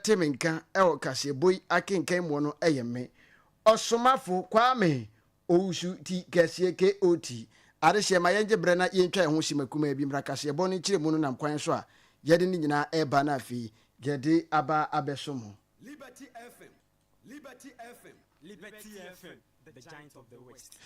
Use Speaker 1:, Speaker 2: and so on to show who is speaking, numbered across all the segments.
Speaker 1: temenka ewo kaseboy akenkan mo no eyeme osomafo kwame owusu ti kese KOT adehye ma yenje bre na yentwa ho hyimakuma bi mra kasebo no kire mu no nam kwan so a yede ni nyina eba na afi yede aba abesomo
Speaker 2: Liberty FM, Liberty FM, Liberty FM, the giant of the West.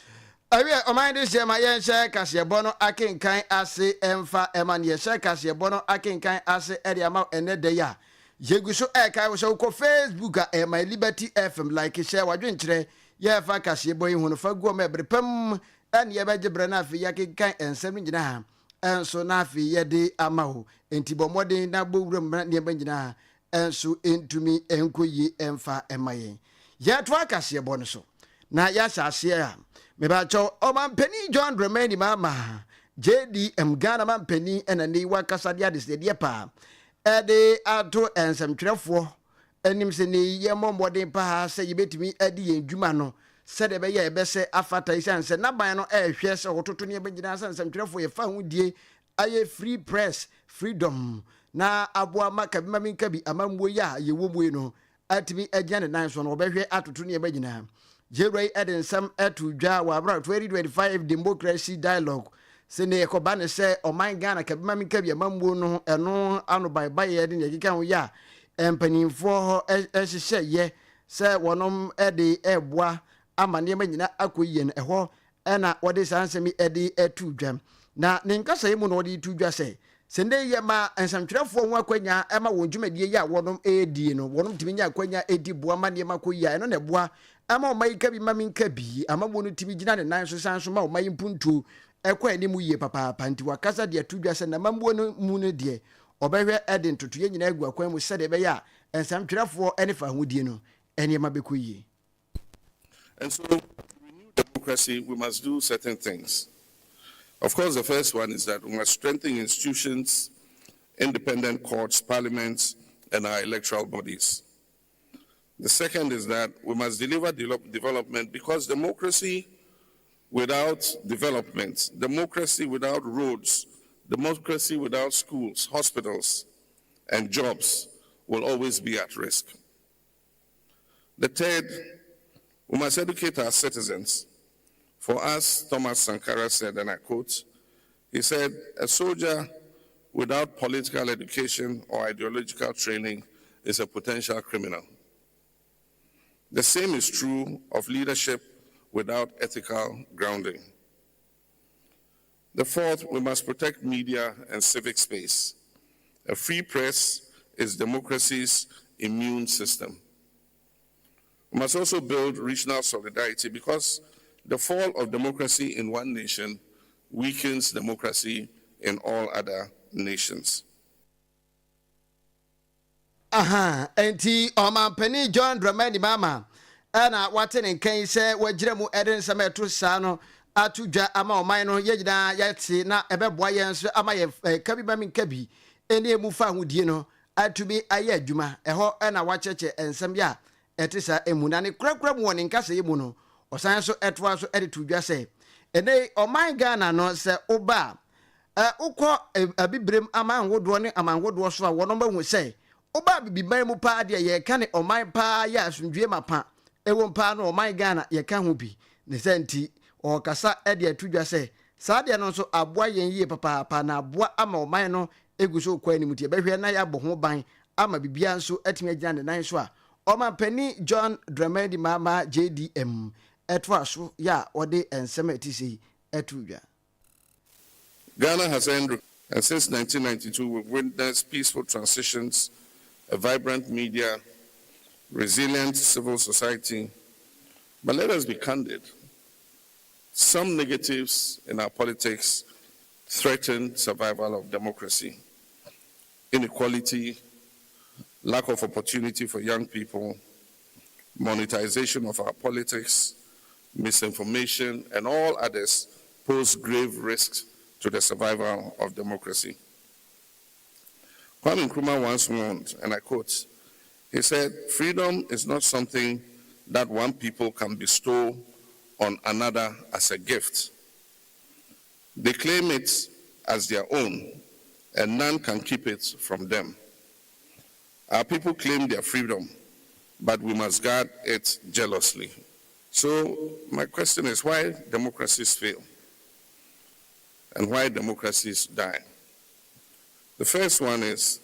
Speaker 1: Awie oman de hye ma yenhye kasebo no akenkan ase emfa ema ne hye kasebo no akenkan ase ede ama enede ya yeguso kai so ko Facebook my Liberty FM like share wadwenkyere ye fa kasebo yi hunu fa guo me brepam ene ye beje bre na afi yakenkan ensem nyina ha enso na afi ye de ama ho enti bomoden na bowuram na ne nyina ha enso entumi enkoyi emfa emaye ye to akasebo no so na ya hyase a me ba cho omampani John Dramani mama JDM Ghana mampani ena ni wakasa dia de de pa ede ato ensemtwerefo anim se ne ye mommodin pa se yebetimi adi yendwuma no se de be ye ebese afata isanse na ban no ehwe se hototo ne begina ensemtwerefo ye fa hudie aye free press freedom na aboa maka bima minka bi amamwo ya ye womu no atimi agya ne nan so no obehwe atoto ne begina Jeray Eden Sam Etudja wa 2025 democracy dialogue sene ekoba ne se oman Ghana kabima minka bi amamwo no eno ano bye ye de ne kika ho ya empanimfo ho ehye ye se wonom ede eboa amane manyina akoyie no eho ena wode sansemi ede etudwam na ne nkasa yemu no wode tudwa se sende ye ma ensamtwerefo ho akwanya ema wonjumadie ya wonom edi no wonom timinya akwanya edi boa mane makoyia eno ne boa ama omayika bi maminka bi ama wonu timi gina ne nan so sanso ma omayimpuntu ekwa ani mu ye papa panti wakasa de atudwa se na mambo no mu ne de obehwe ede ntoto ye nyina agu akwan mu se de be ya ensamtwerefo ene fa hodie no ene ma bekoyie.
Speaker 3: And so to renew democracy we must do certain things. Of course, the first one is that we must strengthen institutions, independent courts, parliaments, and our electoral bodies. The second is that we must deliver development, because democracy without development, democracy without roads, democracy without schools, hospitals, and jobs will always be at risk. The third, we must educate our citizens. For us, Thomas Sankara said, and I quote, he said, "A soldier without political education or ideological training is a potential criminal." The same is true of leadership without ethical grounding. The fourth, we must protect media and civic space. A free press is democracy's immune system. We must also build regional solidarity, because the fall of democracy in one nation weakens democracy in all other nations.
Speaker 1: Enti omampani John Dramani mama ana watene nkan se wagire mu eden sameto sa no atudwa ama oman no yegina yati na ebeboa yenso ama ye kabiba min kabi eni emu fa hodie no atumi aye adwuma eho na wacheche ensem ya etisa emuna ne kurakura mu woni nkasa yemu no osan so etwa so ede tudwa se ene oman Ghana no se oba ukọ abibrem ama nwodo ne ama nwodo so a wono ba hu se oba bibiban mu pa de ye ka ne oman pa ya asundwe mapa ewo pa no oman Ghana ye ka ho bi ne senti o kasa e de atudwa se sa de no so aboa yen yie papa na aboa ama oman no eguso kwa ni mutie behwe na ya bo ho ban ama bibia nso atimi agina ne nan so a oman pani John Dramani mama JDM etwa so ya ode ensem atisi atudwa.
Speaker 3: Ghana has ended, and since 1992 we've witnessed peaceful transitions, a vibrant media, resilient civil society. But let us be candid. Some negatives in our politics threaten survival of democracy. Inequality, lack of opportunity for young people, monetization of our politics, misinformation, and all others pose grave risks to the survival of democracy. Kwame Nkrumah once warned, and I quote, he said, "Freedom is not something that one people can bestow on another as a gift. They claim it as their own, and none can keep it from them. Our people claim their freedom, but we must guard it jealously. So my question is, why democracies fail and why democracies die? The first one is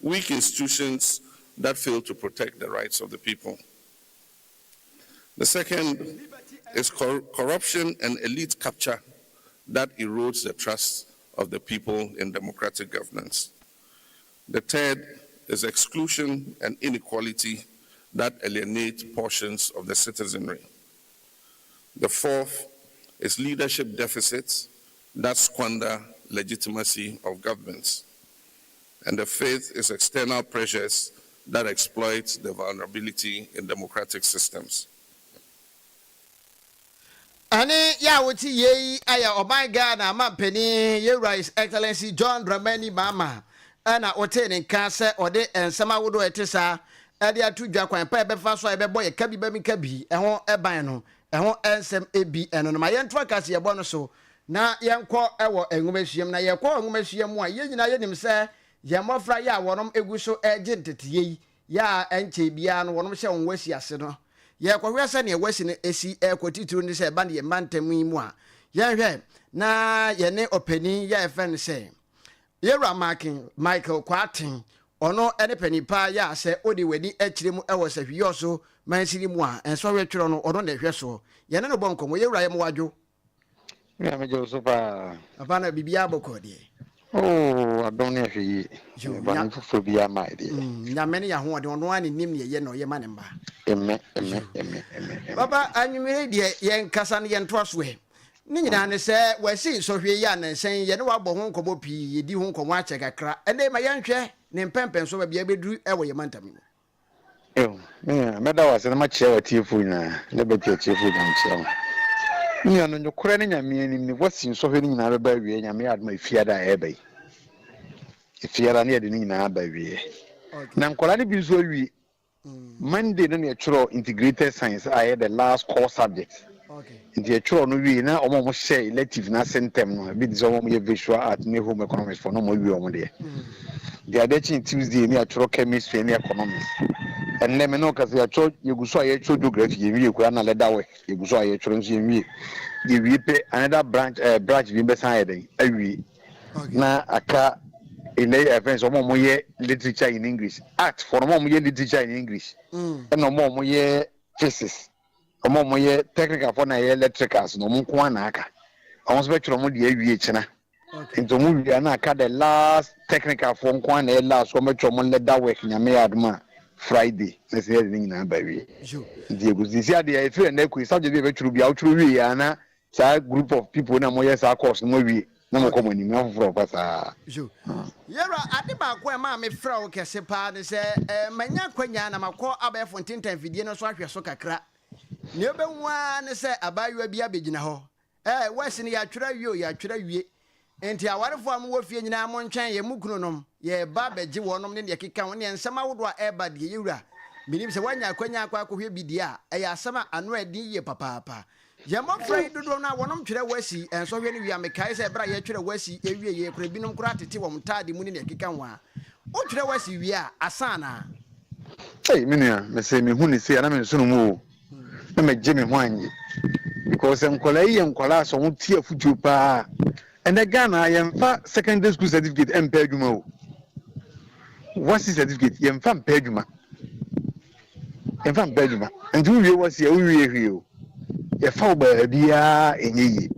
Speaker 3: weak institutions that fail to protect the rights of the people. The second is corruption and elite capture that erodes the trust of the people in democratic governance. The third is exclusion and inequality that alienate portions of the citizenry. The fourth is leadership deficits that squander legitimacy of governments. And the fifth is external pressures that exploit the vulnerability in democratic systems.
Speaker 1: Ane ya wuti ye aya oban Ghana mampeni ye His Excellency John Dramani Mahama ana otene nka se ode ensema wodo etesa ade atu dwa kwan pa ebefa so ebebo ye kabi ba mi kabi eho eban no eho ensem ebi eno no ma ye ntwa kase ye bo no so na ye nkọ ewo enwumahyiam na ye kọ enwumahyiam a ye nyina ye nim se ye mofra ya wonom egu so eje nteteye ya enche bia no wonom hye wonwasi ase no ye kwahwe se ne wasi ne esi ekotituru ni se ba ne ye mantam yi mu a ye hwe na ye ne opani ya efen se Yera Michael Kwatin ono ene panipa ya se odi weni akire mu ewo se hwiyo so mansiri mu a enso hwetwero no ono na hwe so ye ne no bonko mo yewura ye mo wadwo
Speaker 4: ya me jo so pa
Speaker 1: abana bibia boko de
Speaker 4: oh adon ne hwe yi ba ni fufu bia mai de
Speaker 1: nyame ne ya ho de ono ani nim ne ye no ye ma ne mba
Speaker 4: emme
Speaker 1: baba anyumire de ye nkasa ne ye ntoso he ni nyina ne se wasi so hwe ya na nsen ye ne wabɔ ho nkomo pii ye di ho nkomo ache kakra ende ma ye nhwe ne mpempen so ba bia beduru ewo ye mantam
Speaker 4: me da wase na ma kye wa tiefu na ne be tiefu na kye ni anu nyokore ne nyame ni wasi so hwe ni nyina be ba wie nyame adma ifiada ebe ifiada ne de ni nyina ba wie na nkola ne bi so wie Monday no ne churo integrated science aye the last core subject. Okay. The churo no we na omo share elective na sentem no bi dis omo ye visual art ne home economics for no mo we omo there. The other thing Tuesday me churo chemistry and economics. And let me know cause ya churo ye guso aye churo geography ye we kura na leather work ye guso aye churo nso ye we. Ye we pay another branch bi be san eden awi. Na aka in the events of more literature in English. Art for more literature in English. And no more physics. No more technical for na electricals. No more kwanaka. I was better on the aviation. Into movie and I the last technical for kwan last so much on let that work in a mere Friday. Let's hear in a baby. The this year the I and equity subject to be out through Rihanna. Group of people na more yes our course movie. No come ni me afro pasa
Speaker 1: yera ade ba ko ma me fra o kese pa ne se manya kwanya na makọ abefo ntintan fidie no so ahwe so kakra ne obenwa ne se abayo bia begina ho wasi ne ya twera wie enti awarefo am wo fie nyina mo ntwen ye mukunonom ye ba beji wonom ne ye keka won ne nsema wodo a eba de yewura minim se wanya kwanya akwa akohwe bidia ya asema anu adi ye papa Yama friend do na wonom twere wasi enso hwe ne wi amekai se bra ye twere wasi ewie ye kora binom kora tete wo mtaade mu ne keka nwa o twere wasi wi a asana
Speaker 4: menua me se me hu ne se na me nso no mu na me gye me ho anye because enkola yi enkola so ho tie afutuo pa and the Ghana yemfa secondary school certificate empa adwuma o wasi certificate yemfa empa adwuma and we wasi e we hwe o ye fa oba bia enyeyi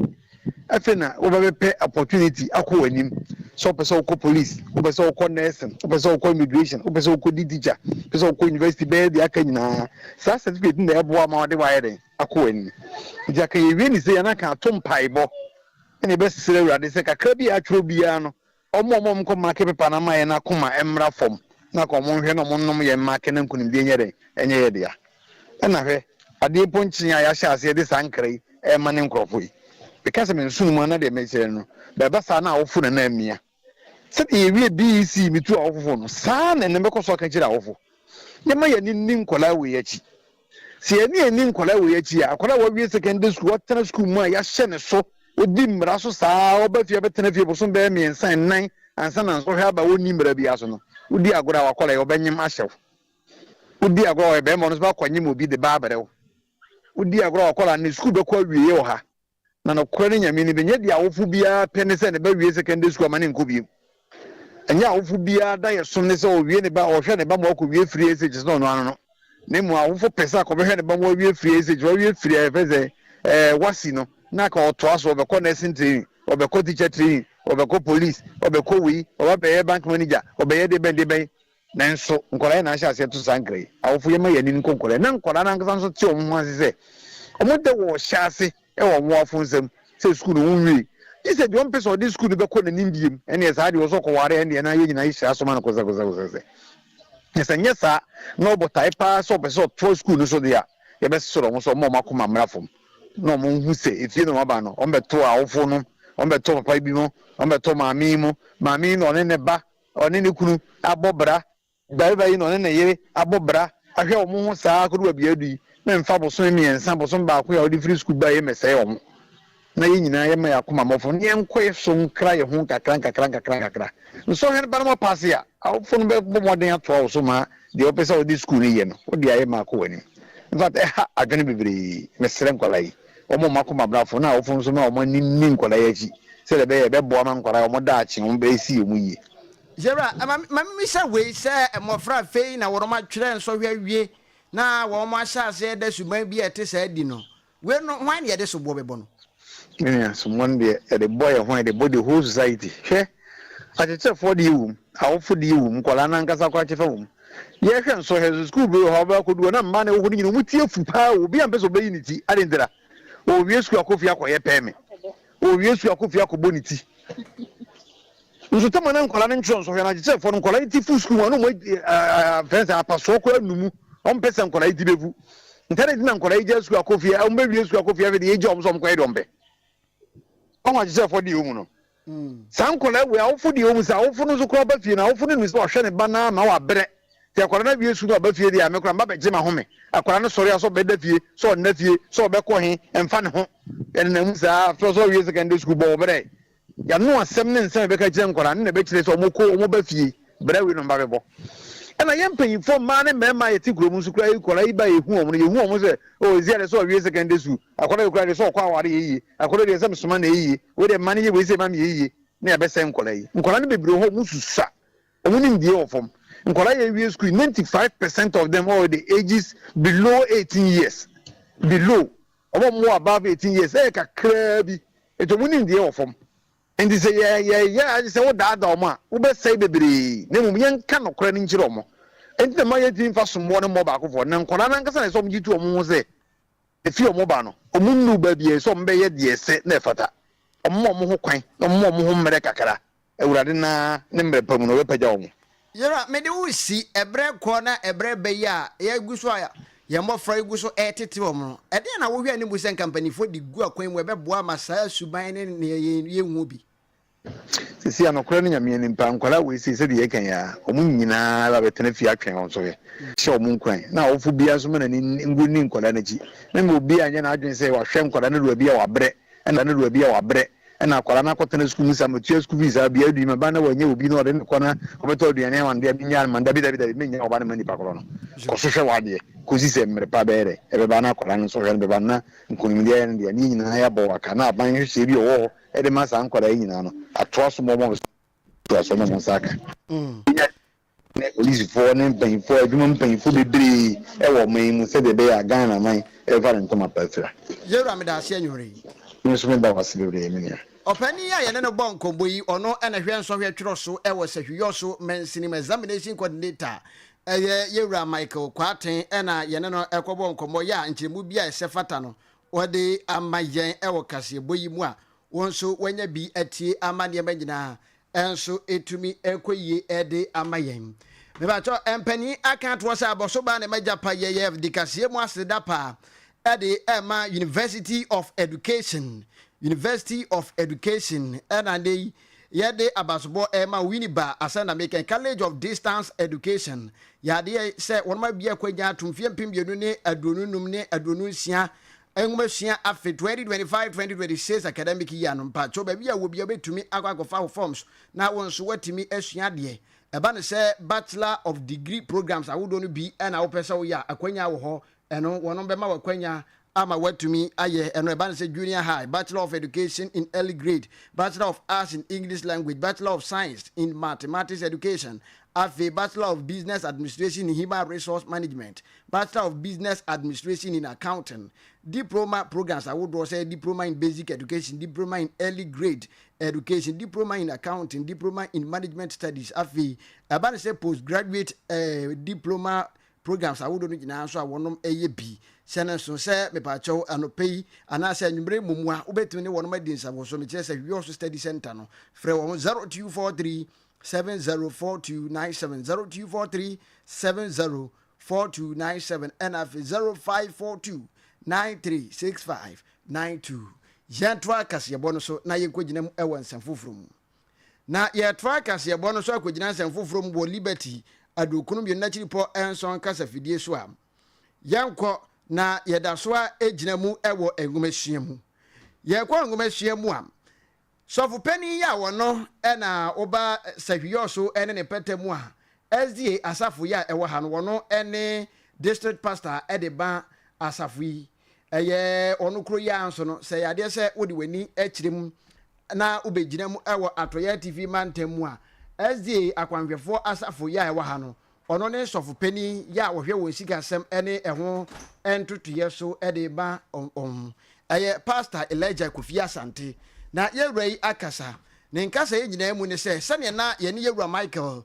Speaker 4: afena oba be opportunity akọ anim so person ko police person ko nursing person ko immigration person ko teacher person ko university be dia aka nyina sa certificate na ebo ama de wa yede akọ anim dia ka ye wi ni se yana ka to mpaibo ene be sire urade se kakra bi atworo bia no omo ko market paper na ma na koma emra form na ko mo hwe no mo nom ye market na nkunim bi enye yede ya na hwe ade ponchi ya hye ase de sankrai mane nkrofo yi because me nsunu na de mechere no be sa na awofo na amia se de wie BEC mitu awofo no sa na ne bekoso ka kire awofo ye ma ye ni nkola we yachi se ye ni nkola we yachi akola wa wie secondary school watana school mu ya hye ne so odi mmra so sa oba fie betena fie boso be me nsan nan ansa na so hwe aba woni mmra bi aso no udi agora wakola yo benyim ahyew udi agora we be mo no ba kwanyim obi de ba aberew udi agora wakola ne school be kwa wiye wo ha na no kora ne nyame ni benye dia wofu bia pene se ne ba wiye secondary school mane nko bi enya wofu bia da ye som ne se o wiye ne ba o hwe ne ba mo ko wiye free age no no ne mu awofo pesa ko be hwe ne ba mo wiye free age wo wiye free efeze wasi no na ka oto aso be ko nursing training obeko teacher training obeko police obeko wi obebe bank manager obeye de ben na nso nkora na ahia ase to sankre awofo yema yani nkora na nkora na nkasa nso ti omo asese omo de wo hyase e wo mo afunsem se school no nwi ise bi on person de school be ko na nimbiem ene ya sa de wo so ko ware ene na yegyina ihia so ma na koza ese nyesa no botai pa so be so to school no so dia ye be so mo so mo makoma mrafom no mo hu se efie no ba no on be to awofo no on be to papa bi mo on be to maami mo maami no ne ba one ne kunu abobra bai no ne yere abobra ahwe omo ho saa kodu bia adu na mfa boso mi ensa boso ba ko ya odi free school ba ye mesai omo na ye nyina ye ma yakoma mofo ne enko so nkra ye ho kakra nso he ba no pass ya awofo no be bomoden ato so ma de opesa odi school ni ye no odi aye ma ko wani in fact adwene bibiri mesere nkwalai omo makoma brafo na awofo so ma omo ni nkwalai achi se le be bo ma nkwalai omo da achi omo be si omo yi
Speaker 1: Jera mami sha we se mofra fei na woroma twere nso hwawie na wo mo asha se da suman bi ete sa di no we no hwan ye de so bo bebo no
Speaker 4: yeah someone there the boy hwan the body whole society hwe acheche for the wum awofo the wum nkwala na nkasa kwa chefa wum ye hwe nso he school bi ho ba kodu na mma na wo ni mu tie fu pa obi ambe so be unity adendra o wie school akofi akoye peme o wie school akofi akoboniti nso tama na nkola ne ncho nso hwe na je for nkola ti fu school no mo fence apaso ko anumu on pesa nkola ti bevu ntare ti na nkola je school akofi o mbe wie school akofi ave de je om so mko edombe on wa je for di omu no san nkola we awofo di omu sa awofo no so ko ba fie na awofo no so hwe ne ba na ma wa bere ti akola na wie school ba fie di amekora ba beje ma home akola no sori aso be da fie so na fie so be ko he emfa ne ho ene na mu sa so wie secondary school bo bere ya no asem ne nsem be ka kire nkora ne be kire so omo ba fie bra wi no ba bebo ena ye mpanyifo ma ne mema ye ti kuro mu su kura yi kora yi ba ye hu omo se o zi ale so wie secondary school akola yi kura de so kwa aware yi akola de sem soma na yi we de mane ye we se ma me yi ne be se nkora yi nkora ne bebiro ho mu susa omo ni ndie ofom nkora ye wie school 95% of them all the ages below 18 years below omo mo above 18 years kakra bi eto mu ni ndie ofom and say yeah I say what that oma wo be say bebere na mu yen ka no kora ni nkire omo enti na maye tin fa so mo ne mo ba akofo na nkora na nkasa na so mo gitu omo ho se efi omo ba no omo nu ba bie so mo be ye de ese na efata omo ho kwan omo ho mmere kakara ewurade na ne mmere pamu no we pagya omo
Speaker 1: yera me de wo si ebre ko na ebre be ya ye guso aya ye mo fra guso etete omo no e de na wo hwe ani bu sen company fo di gu akwan mu e be boa masa suban ne ye hu bi
Speaker 4: sisi anokora ne nyame ni mpa nkwala we sisi de yekan ya omu nyina ba betene fi atwen on so ye hye omu nkwan na ofu bia so mana ni ngu ni nkwala na ji na me obi anya na adwen se wa hwe nkwala na ruwa bia wa bre na ruwa bia wa bre na akwala na kotena school musa matua school visa bia adu ma ba na wanye obi na ode ne kona obeto aduane wa ndia binya man da bi menya oba na mani pakoro no ko so hwe wa de ko sisi emre pa bere ebe ba na akwala no so hwe be ba na nkunimdia ya ndia ni nyina ya bo waka na aban hwe bi owo ede masa nkwala nyina no atoaso mo to aso mo saka ne police for ne pen for adwuma pen for bebre e wo man mu se de be ya Ghana man e va ntoma pafira
Speaker 1: yero ameda ase anwure
Speaker 4: nso me da wase bebre me ya
Speaker 1: opani ya ye ne bon kombo yi ono ena hwe nso hwe twiro so e wo se hwe so mensinim examination coordinator yewura Michael Kwaten ena ye ne no ekobo nkombo ya nchemu bia e se fata no ode amayen e wo kase boyi mu a wonso wanya bi atie amane magina enso etumi ekoyie ede amayen me ba cho empani account was aboso ba ne majapa ye dikase mu aseda pa ede ema University of Education ena dey yede abasobo ema winiba asana make College of Distance Education yade se wonma bia kwanya atumfie mpembienu ne adonunum ne adonunsia enwumasia afi 2025-2026 academic year no mpa cho ba bia wo bia betumi akwakofa forms na wonso watimi asua de eba ne say bachelor of degree programs awodo no bi na wo pese wo ya akwanya wo ho eno wono be ma wakwanya ama watumi aye eno eba ne say junior high, bachelor of education in early grade, bachelor of arts in English language, bachelor of science in mathematics education, afi bachelor of business administration in human resource management, bachelor of business administration in accounting, diploma programs awodo say diploma in basic education, diploma in early grade education, diploma in accounting, diploma in management studies, afi eba ne say postgraduate diploma programs awodo no nyina so awonom eye bi sene so se mepacho anopei anase anwumre mumua ubetumi ne wonom adinsa wo so me kire se hwe study center no frɛ wo 0243 704297 0243 704297 and af 0542 936592 yɛntoa kaseyɛbɔ no so na yɛnkɔgyina mu ɛwɔ nsɛm foforɔ mu na yɛtoa kaseyɛbɔ no so akɔgyina nsɛm foforɔ mu wɔ liberty adokunum yɛ nachiripo enson kasa fidie so a yankɔ na yɛda so a egyina mu ɛwɔ engumasua mu yɛkɔ engumasua mu a sɔfo pani ya wɔno ɛna oba sahwiyo so ɛne ne pɛtɛ mu a SDA asafo ya ɛwɔ ha no wɔno ɛne district pastor ɛde ba asafo yi ɛyɛ ɔno kro ya nso no sɛ yade sɛ wodi wani akyirem na ubegyina mu ɛwɔ atoya TV mantem mu a SDA akwanhwɛfo asafo ya ɛwɔ ha no ɔno ne sɔfo pani ya wɔhwɛ wɔn sikasɛm ɛne ɛho ɛntotoyɛ so ɛde ba ɛyɛ pastor Elijah Kofi Asante na yɛwura yi akasa ne nkasa yɛ nyinaa mu ne sɛ sɛnea na yɛne yɛwura Michael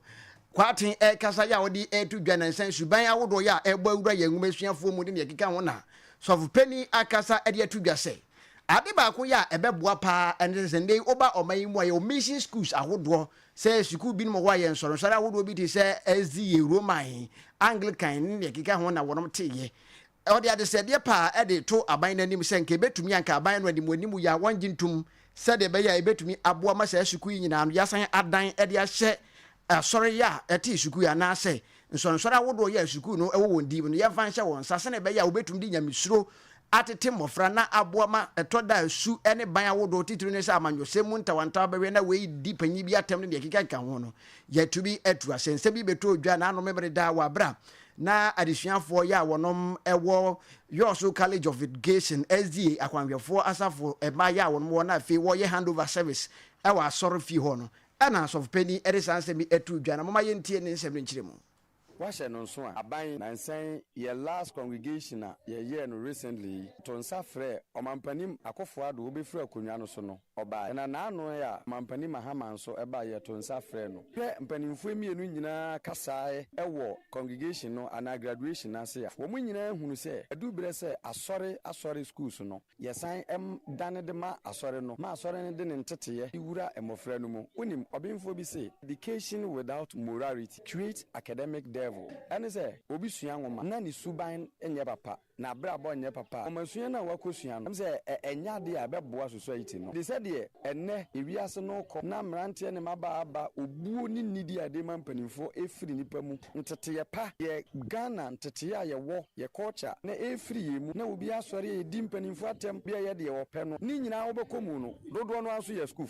Speaker 1: kwaten ɛkasa ya wɔde ɛtu dwa na nsan suban awodo ya ɛbɔ awura yɛn nwumasuafoɔ mu de ne yɛkeka ho na sɔfo pani akasa ɛde atu dwa sɛ ade baako ya ɛbɛboa paa ɛne sɛ ndɛ oba ɔman mu ayɛ mission schools ahodoɔ sɛ school bi no mo wa yɛ nsɔrɔnsɔrɔ ahodoɔ bi te sɛ SDA Roman Anglican ne yɛkeka ho na wɔnom teyɛ ɔde ade sɛ deɛ paa ɛde to aban n'anim sɛ nke betumi anka aban no anim anim ya wɔngye ntum sɛ de bɛyɛ ebetumi aboa ma sɛ school yi nyinaa no yasan adan ɛde ahyɛ asɔre ya ɛte school ya na sɛ nsɔrɔnsɔrɔ ahodoɔ yɛ school no ɛwɔ wɔn dim no yɛmfa nhyɛ wɔn nsa sɛ ne bɛyɛ obetumi di nyamesuro atete mmɔfra na aboa ma ɛtɔ da su ɛne ban awodo titiri ne sɛ amanyɔsɛ mu ntawanta bɛwɛ na wei di panyi bi atam ne deɛ keka ho no yɛtu bi atu asɛnsɛ bi beto odwa na anom mɛbere da wɔ abra na adesuafoɔ yɛ a wɔnom ɛwɔ Yoso College of Education SDA akwanhwɛfoɔ asafo ɛma yɛ a wɔnom wɔ na afei wɔyɛ handover service ɛwɔ asɔre fie hɔ no ɛna asɔfo pani ɛde saa nsɛm bi atu odwa na moma yɛntie ne nsɛm no nkyerɛ mu
Speaker 5: Washe no so a aban nansan ye last congregation a ye no recently to nsa frɛ ɔmampanim akofo ado obefiri akonwa no so no ɔba na naano ya ɔmampanim mahama nso ɛba ye to nsa frɛ no hwɛ mpanimfo emienu nyinaa kasae ɛwɔ congregation no ana graduation ase a wɔn nyinaa hunu sɛ adubre sɛ asɔre schools no yesan dane de ma asɔre no ma asɔre ne de ne nteteye iwura emofra no mu onim ɔbenfo bi sɛ education without morality creates academic devil and say obi sua nwoma na ni suban enye papa na brabo enye papa omasua na wakosua no say enya de a beboa society no they said de enne ewiase no kɔ na mrante ne maba obuo ni nidi ade mampanimfo efiri nipa mu ntete pa ye Ghana ntete ya ye wo ye culture na efiri ye mu na obi asɔre ye di mpanimfo atem bia ye de wɔpɛ no ni nyina wobɛkɔmu no dodo no aso ye school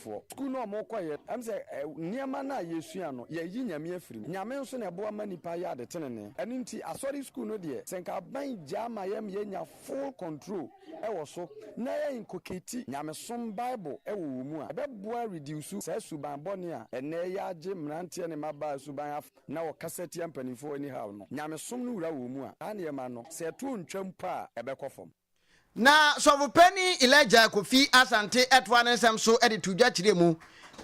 Speaker 5: no ɔmokɔ ye am say niema na ye sua no ye yi nyame afiri nyame nso na ɛboa ma nipa ya de tenene ɛno nti asɔre school no de senka ban jama yam yenya full control ɛwɔ so na yɛ inkoketi nyamesom bible ɛwɔ mu a ɛbɛboa reduce sɛ suban bɔne a ɛnɛ yɛ agye mmeranteɛ ne maba suban na wɔkasa tia mpanimfo ani haw no nyamesom no wura wɔ mu a aneɛma no sɛ ɛto ntwam pa a ɛbɛkɔ fam
Speaker 1: na sɔfo pani Elijah Kofi Asante ɛtoa ne nsɛm so ɛde to dwa kyerɛ mu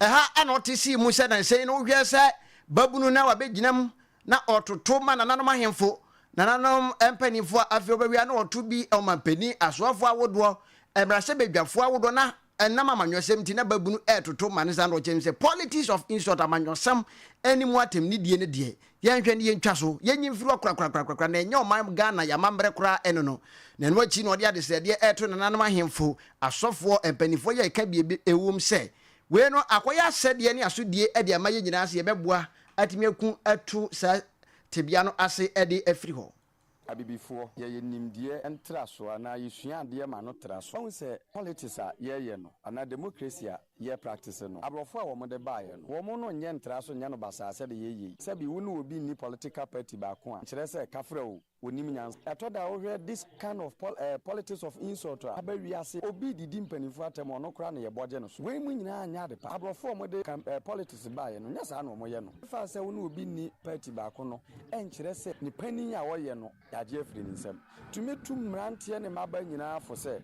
Speaker 1: ɛha ɛna ɔte si mu sɛ dansɛn no hwɛ sɛ babunu na wabɛgyinam na ɔtoto ma nananom ahemfo nananom empanifo afei obawia na ɔto bi ɔmampani asoafo awodoɔ emrase bedwafo awodoɔ na enam amanyɔsɛm ti na babunu ɛtoto ma ne san ɔkyɛm sɛ politics of insult amanyɔsɛm animu atem ni die ne die yɛnhwɛ ne yɛntwa so yɛnyi mfiri krakrakrakrakra na ɛnyɛ ɔman Ghana yamambre kora ɛno no na no akyi na ɔde ade sɛ deɛ ɛto nananom ahemfo asɔfoɔ empanifo yɛ ka bi ewom sɛ we no akoya asɛdeɛ ne asodie ɛde ama yɛ nyinaa sɛ yɛbɛboa atimi aku atu sa tebia no ase ɛde afiri hɔ
Speaker 5: abibifo ye nimdie entra so ana yesua ade ma no tra so won se politics a ye no ana democracy a ye practice no abrofo a wo de bae no wo mo no nye ntra so nya no basa se de ye sabi wo no obi ni political party ba ko a kire se kafra wo onim nyans etoda wo hwe this kind of politics of insult abawi ase obi didi mpanifo atem ono kra na ye boje no so we mu nyina anya de pa abrofo mo de politics bae no nya sa na mo ye no fa se wo no obi ni party ba ko no kire se ni pani a wo ye no yaje afiri ni nsam tumetu mrantie ne maba nyina afo se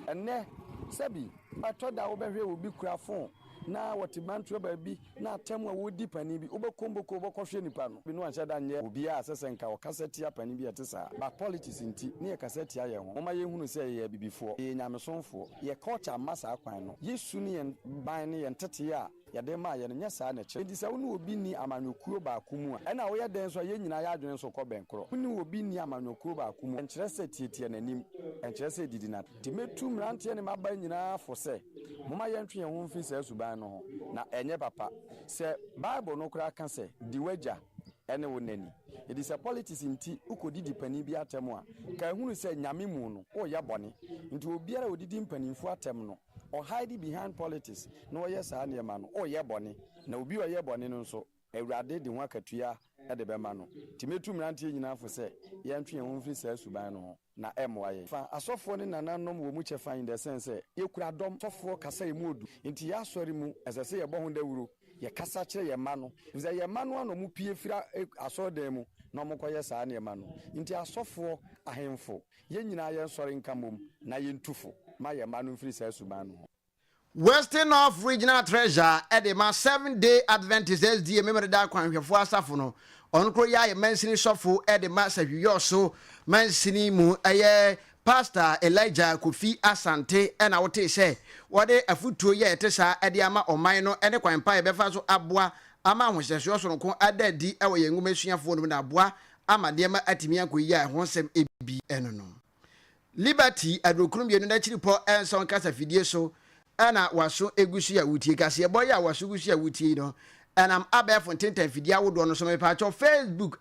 Speaker 5: enne sabi atoda wo behwe obi kura phone na watimantu baabi na atem a wodi pani bi obekomboko obekohwe nipa no bi no anhye da nye obi a sesenka o kaseti apani bi etesa ba politics nti ne ye kaseti aye ho moma ye hunu se ye bibifo ye nyamesonfo ye culture masa akwan no yesu ne ye ban ne ye ntete a yade ma ye nya saa na che ndi se wo ne obi ni amanyokuo ba akumu a na wo ye den so ye nyina ya adwene so kɔ benkro wo ne obi ni amanyokuo ba akumu enkyere se tietie nanim enkyere se didi na timetu mrante ne maba nyina fo se moma ye ntwe ye ho mfi se suban no ho na enye papa se bible no kura kan se di waja ene wo nani it is a politics nti ukodidi pani bi atem a ka hunu se nyame mu no o ya bone nti obiara odidi mpanimfu atem no or hide behind politics no yes ane ma no o ye bone na obi o ye bone no nso awurade de ho akatua e de be ma no timetu mrantie nyina fo se ye ntwe ho mfiri sa suban no ho na emoaye fa asofo ne nananom wo mu chefa in the sense ye kura dom sofo kasa emu odu nti ya asori mu esese ye bo ho dawuro ye kasa kire ye ma no nze ye ma no no mu pie fira asodan mu na mo koye sa ne ma no nti asofo ahemfo ye nyina ye nsori nkamom na ye ntufo ma ye ma no mfiri sa suban no
Speaker 1: Western of Regional Treasure Edema 7-day Adventist SDA memory da kwanhwefo asafo no onkro ya ye mansini sofo Edema sahwiyoso mansini mu aye Pastor Elijah Kofi Asante ena wote se wode afutuo ye etesa ede ama oman no ene kwanpa ye befa so aboa ama ahwehyeso so nko adadi ewo ye ngumesuafo no na aboa ama de ma atimi akoyi a ho sem ebi eno no Liberty adrokurum ye no na chiripo enson kasa fidie so ana waso egusu ya wutie kase boy ya waso egusu ya wutie no and am abef fonten fidia wodo no so me pa cho Facebook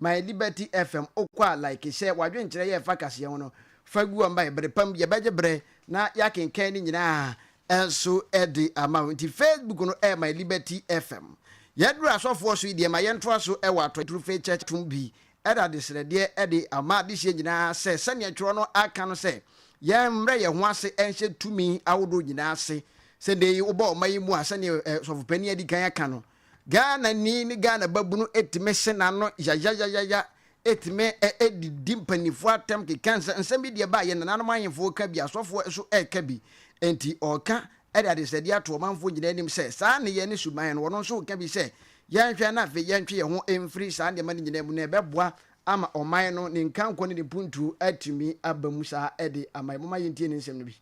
Speaker 1: my Liberty FM okwa like share wadwe nkire ye fa kase ho no fagu amba e brepam ye beje bre na ya kenkan ni nyina enso edi amount Facebook no my Liberty FM yedru asofo so ide ma yento so wa atotru fe church tumbi eda de srede edi ama de hye nyina se sane tworo no aka no se ye mre ye ho ase enhye tumi awodo nyina ase se de obo mayi mu ase ne sofopani adi kan aka no Ghana ni Ghana babunu etime se na no ya etime edidi mpanifo atem ke kansa nsem de ba ye nanom ahemfo ka bi asofo so ka bi enti oka ede ade sede ato manfo nyina nim se saa ne ye ne suban no wono so ka bi se yanhwe na fe yantwe ye ho emfiri saa de man nyina mu na beboa ama oman no ne nkanko ne puntu atumi abamu saa ede amai mama yentie ne nsem no bi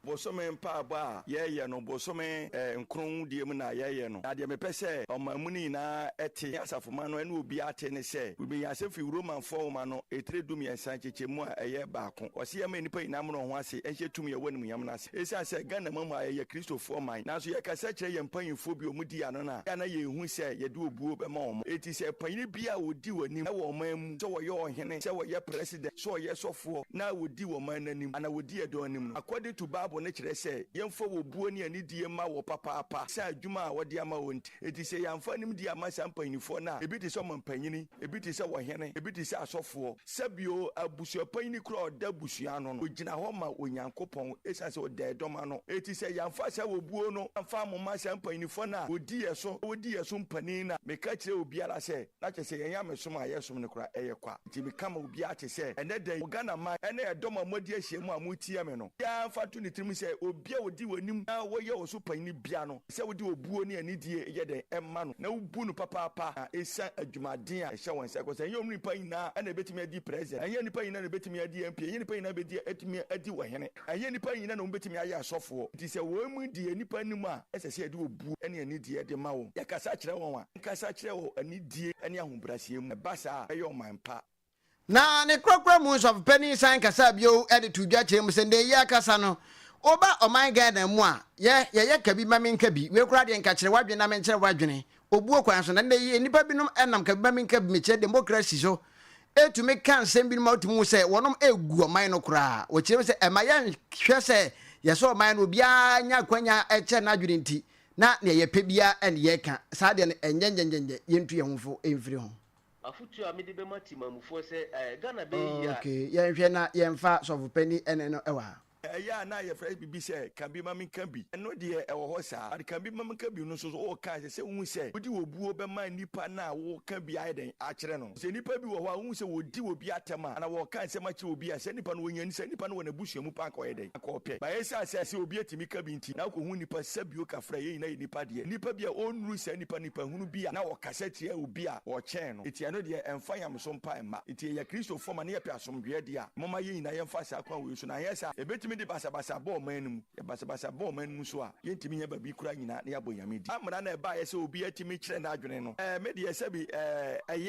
Speaker 6: bosome mpa ba ye no bosome nkron die mu na ye no ade me pese omamuni na ete asafoma no ene obi ate ne se we be yasefi roman forma no etredum yensan chechemu a eye baako ose ye ma nipa ina mo ho ase enhye tum ye wonu yam na ase esa se Ghana mamu aye Kristofo man na so ye kasa kire ye mpanyimfo bi omudi ano na ya na ye hu se ye de obuo be ma omo eti se panyi bia odi wanim na wo man mu so wo ye ohene se wo ye president so ye sofo na wodi wo man nanim ana wodi edonim no according to Bible ne kire se yemfo wo buo ne ani die ma wo papa sa adwuma a wode ama wonti eti se yamfa nim die ama sampanyifo na ebi ti so mampanyini ebi ti se wo hene ebi ti se asofo sabio abusua panyini kro oda busua no ogina ho ma onyankopon esa se oda edoma no eti se yamfa se wo buo no amfa moma sampanyifo na wodi yeso mpani na meka kire obiara se na che se yenya mesom a yesom ne kra eyekwa ti meka ma obiara che se ene den Ghana man ene edoma modi ahiemu amutie me no yamfa to ne trim se obia wodi wanim na woye oso panyi bia no se wodi obuo ne ani die ye den emma no na ubu no papa esa adwumaden a ehye won se ko se yom ni panyi na na betimi adi president anye ni panyi na betimi adi MP anye ni panyi na bedi etimi adi wahene anye ni panyi na betimi aye asofo ti se wo mu die ni panim a esese adi obuo ene ani die de ma wo ya kasa kire won wa kasa kire wo ani die ani ahobrasiem basa eye o manpa
Speaker 1: na ne krokro mu of penny sign kasa bio ede to dwa kire mu se de ya kasa no oba oman Ghana mu a ye kabi mamin kabi we kura de nka kire wadwe na men kire wadwene obuo kwan so na ne nipa binom enam kabi mamin kabi me kire democracy so etumi kan sem binom atumi se wonom egu oman no kura wo kire se emayan hwe se yeso man no bia nya kwanya eche na adwene nti na ne ye pebia ene ye ka saa de enyenyenyenye yentu ye homfo emfiri ho
Speaker 7: afutu amede be matimamufo se Ghana be yi
Speaker 1: okay yenhwe na yemfa sofopani ene no ewa
Speaker 6: ya na ye fresh bibi se kan bi mami kan bi eno de e wo ho sa ade kan bi mami kan bi no so o kan se hu se odi obuo be ma nipa na wo kan bi aiden a kire no se nipa bi wo ho a hu se wodi obi atema na wo kan se ma kire obi a se nipa no wonya ni se nipa no wo na busuamu pa ko yeden ko pe ba yesa se obi atimi kan bi nti na ko hu nipa sabio ka fra ye na nipa de nipa bi a onru se nipa hunu bi a na wo kase tie obi a wo chen no eti ano de emfa yam so mpa emma eti ya kristo forma na ye pe asomdwe de a mama ye na ye mfa sa kwa we so na yesa ebetimi de basabasa bo manum ya basabasa bo manum so a yentimi nya babi kura nyina na yabo yamedi amra na eba ye se obi atimi kire na adwene no me de ye se bi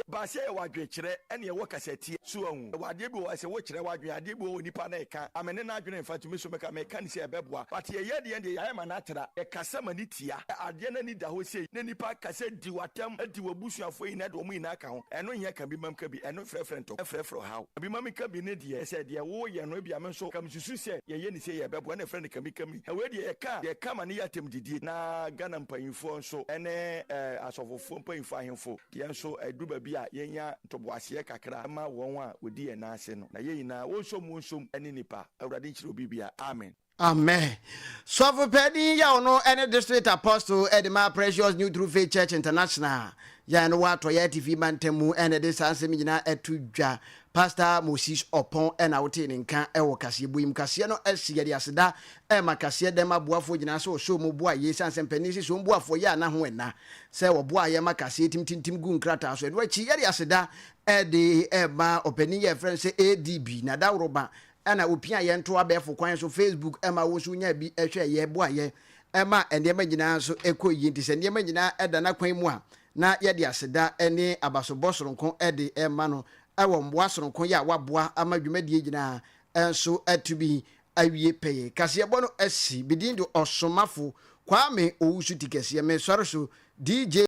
Speaker 6: ba se ye wadwe kire ene ye wo kaseti so ahu wade bi wo se wo kire wadwe ade bi wo nipa na eka amene na adwene mfatumi so meka ni se ebeboa but ye ye de ya ma na atra ye kasa mani tia ade na ni da ho sei na nipa kasa di watam adi wabusuafo yi na de omu ina aka ho eno nya kan bi mam ka bi eno frefrento frefro how bi mam ka bi ne de se de wo ye no bi am so kam susu se ye ni se ye bebo na friend kami we de ye ka ma ne yatem didie na Ghana mpanyimfo nso ene asofofo mpanyimfo ahemfo ye nso eduba bi a yenya ntoboase kakra ma won a odi ye na ase no na ye nyina wonsom ene nipa awurade nchire obi bia amen.
Speaker 1: Amen. So for penny ya no any district apostle Edema Precious New True Faith Church International. Ya no wa to ya TV mantemu ene de sanse mi nyina etudwa Pastor Moses Opon ena wote ne nka ewo kase buim kase no esi ya de aseda e makase dem aboafo nyina so so mo boa ye sanse penny so boafo ya na ho ena se wo boa ye makase timtimtim gu nkrata so e wa chi ya de aseda e de e ma openi ye friend se ADB na dawroba ana opia ye nto abefo kwan so Facebook ema wo so nya bi ehwe ye boa ye ema ende ma nyina so ekoyi nti se ndema nyina eda na kwan mu a na ye de aseda ene abasobosronko ede ema no ewo mboa soronko ya waboa ama dwumadie nyina enso atubi awie peye kase bono asi bidin do osomafo Kwame Owusu tikese me sore so DJ